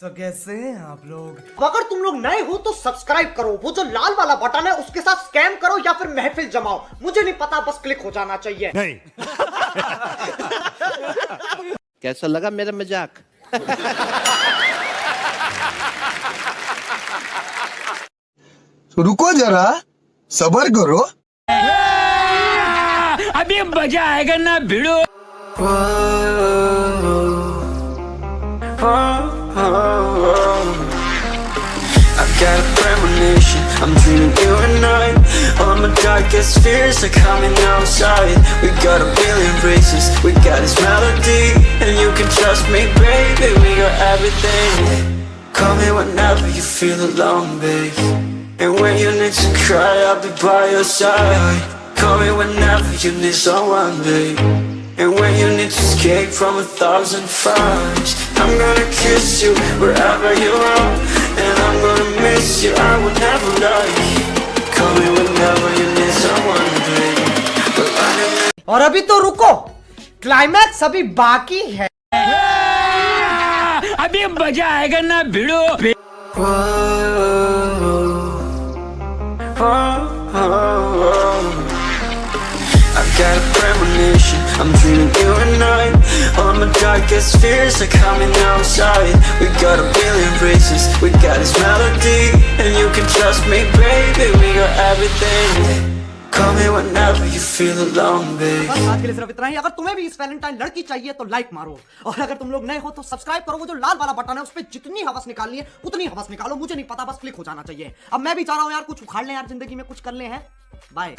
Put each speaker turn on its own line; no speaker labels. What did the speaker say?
तो कैसे हैं आप लोग?
अगर तुम लोग नए हो तो सब्सक्राइब करो, वो जो लाल वाला बटन है उसके साथ स्कैम करो या फिर महफिल जमाओ, मुझे नहीं पता, बस क्लिक हो जाना चाहिए।
नहीं।
कैसा लगा मेरा मजाक?
रुको जरा, सबर करो।
अभी मजा आएगा ना भिड़ो।
I've got a premonition, I'm dreaming you and I. All my darkest fears are coming outside. We got a billion races, we got this melody, and you can trust me, baby, we got everything. Call me whenever you feel alone, babe, and when you need to cry, I'll be by your side. Call me whenever you need someone, babe, and when you need to escape from 1,000 fires. I'm gonna kiss you wherever you are, and I'm gonna miss you, I will never lie. Call me whenever you need someone, babe, but I need.
और अभी तो रुको, climax अभी बाकी है।
अभी मजा आएगा ना भिड़ो।
I've got a premonition, I'm dreaming you and I. All my darkest fears are coming outside. We got a billion races, we got this melody, and you can trust me, baby, we got everything. Call me whenever you feel alone, babe.
बस आज के लिए सिर्फ इतना ही। अगर तुम्हें भी इस वैलेंटाइन लड़की चाहिए तो लाइक मारो, और अगर तुम लोग नए हो तो सब्सक्राइब करो, वो जो लाल वाला बटन है उस पे जितनी हवस निकालनी है उतनी हवस निकालो, मुझे नहीं पता, बस क्लिक हो जाना चाहिए। अब मैं भी चाह रहा हूँ यार, कुछ उखाड़ लें यार, जिंदगी में कुछ कर ले हैं। बाय।